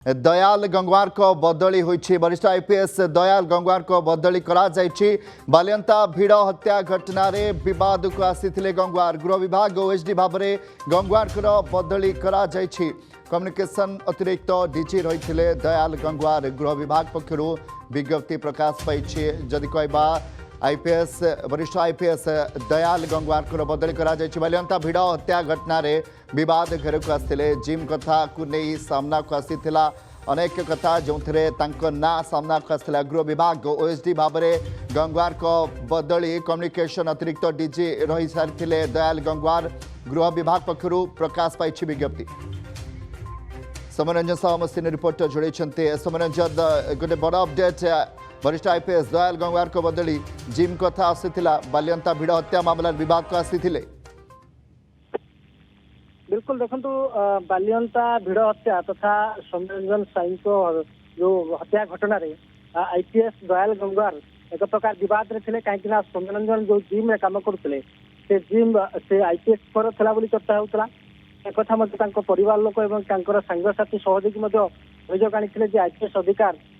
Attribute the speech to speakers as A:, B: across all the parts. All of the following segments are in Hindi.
A: दयाल गंगवार को बदली होइछि। वरिष्ठ आईपीएस दयाल गंगवार को बदली करा जाइछि। बालियंता भिड़ हत्या घटना रे विवाद को आसीथिले गंगवार। गृह विभाग ओएसडी भाव में गंगवार को बदली करा जाइछि। कम्युनिकेशन अतिरिक्त डीजी रही दयाल गंगवार। गृह विभाग पक्षर विज्ञप्ति प्रकाश पाई। जदि कहबा आईपीएस वरिष्ठ आईपीएस दयाल गंगवार को बदली करा जाइछि। बालियंता भिड़ हत्या घटना रे विवाद घर को आसते जिम कथा को नहीं सामना को आसीथिला अनेक कथा जो ना सामना को आसला। गृह विभाग ओएसडी भाव में गंगवार को बदली कम्युनिकेशन अतिरिक्त डीजी रही सारी दयाल गंगवार। गृह विभाग पक्षर प्रकाश पाई विज्ञप्ति। समरंजन साहू मस्तीन रिपोर्ट जोड़ी। समरंजन गोटे बड़ अपडेट वरिष्ठ आईपीएस दयाल गंगवार को बदली जिम कथा आसीथिला बालियंता भिड़ हत्या मामला विवाद को आसीथिले।
B: बिल्कुल देखो बालियंता भिड़ हत्या तथा समरंजन साई को जो हत्या घटना रे आईपीएस दयाल गंगवार एक प्रकार विवाद रे थिले। कहीं समरंजन जो जिम रे काम करुले से जिम से आईपीएस पर थिला बोली चर्चा होउतला। एक कथा मते परिवार लोक एवं सांगसाथी सहयोगी अभियोग आनी आईपीएस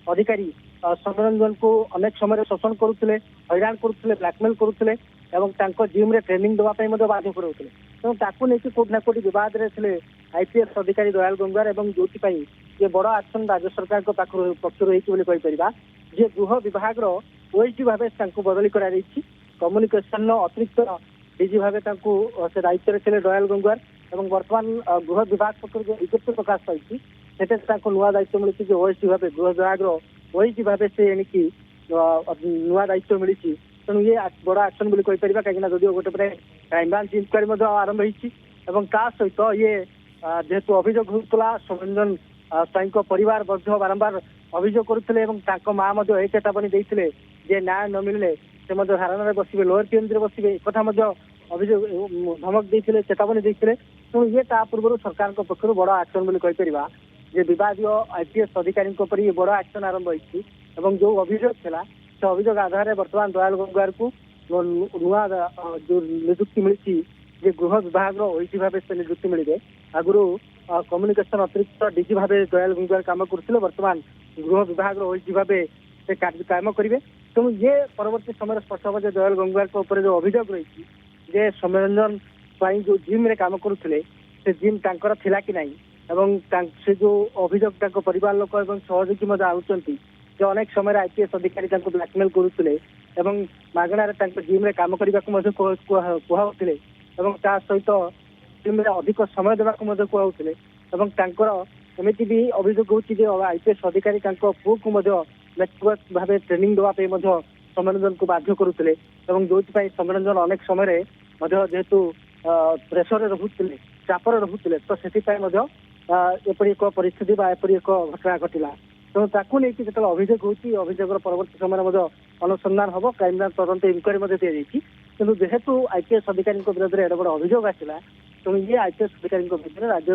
B: अधिकारी समरंजन को अनेक समय शोषण करुले, हैरान करुले, ब्लैकमेल करुले और जिम रे ट्रेनिंग देवाई बाध्य करुले। तेणु ताकू नहीं कोट ना कोट बद थे आईपीएस अधिकारी दयाल गंगवार और जो ये बड़ एक्शन राज्य सरकार पक्षर होपर जे गृह विभाग ओएसडी भाव बदली कर कम्युनिकेशन अतिरिक्त डीजी भाव से दायित्व थे दयाल गंगवार और बर्तमान गृह विभाग पक्ष जो विज्ञप्ति प्रकाश पाई नुआ दायित्व मिली ओएसडी भाव गृह विभाग ओएसडी भाव से एणिकी नुआ दायित्व मिली। तेणु ये बड़ एक्शन बोली कहीं जदिव गोटे पटे क्राइमब्रांच इनक्वारी आरंभ होता सहित ये जेहेतु अभियोग होता समरंजन साई परिवार बारंबार अभियोग करुले माँ यही चेतावनी देते जे न्याय न मिले से धारणा बसवे लोअर पीएमजी बसवे एक अभियोग धमक देते चेतावनी देते। तेणु ये पूर्व सरकार पक्ष बड़ एक्शन बोली जे विवादीय आईपीएस अधिकारी ये बड़ एक्शन आरंभ होती जो अभियोग था से अभियोग आधार में बर्तमान दयाल गंगवार को नुआ जो नियुक्ति मिली जे गृह विभाग ओएसडी भाव से नियुक्ति मिले। आगुरी कम्युनिकेशन अतिरिक्त डीजी भाव दयाल गंगवार काम करते बर्तमान गृह विभाग ओएसडी भाव से काम करेंगे। तेणु ये परवर्ती समय स्पष्ट हम दयाल गंगवार जो अभियोग रही जे समरंजन साई जो जिम रे काम करुले से जिम तांकर थिला कि नहीं एवं से जो अभियोग परिवार लोक और सहयोगी आनुंट जो अनेक समय आईपीएस अधिकारी ब्लैकमेल करुले मागणार जिम रे काम करने कहते सहित जिम रे अधिक समय देवा कहते एमती भी अभियोग हो आईपीएस अधिकारी पुओ को नेटवर्क भाव ट्रेनिंग देवाई समरंजन को बाध्य करुले जो समरंजन अनेक समय जेहेतु प्रेसर रोते चापर रोते तो से एपरी एक परिस्थिति एपरी एक घटना घटला। तेणु ताकू नहीं जो अभियोग होभियोग परवर्ती समय अनुसंधान हम क्राइमब्रांच तदंत इनक्वारी दी कि जेहेतु आईपीएस अधिकारी विरोध में एड बड़ अभियोग आसला तेणु ये आईपीएस अधिकारी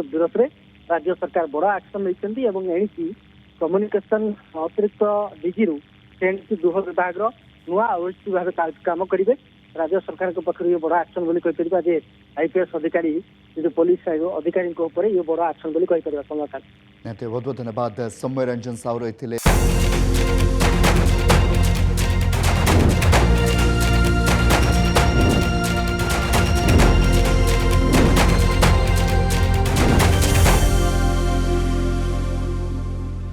B: विरोध में राज्य सरकार बड़ एक्शन लेती एणिकी कम्युनिकेशन अतिरिक्त डीजी रू गृह विभाग नुआ ओएसडी भाव काम करेंगे। राज्य सरकार पक्ष ये बड़ एक्शन बोली जे आईपीएस अधिकारी जो पुलिस अधिकारी ये बड़ एक्शन बोली बहुत बहुत धन्यवाद। समरंजन साहू रही।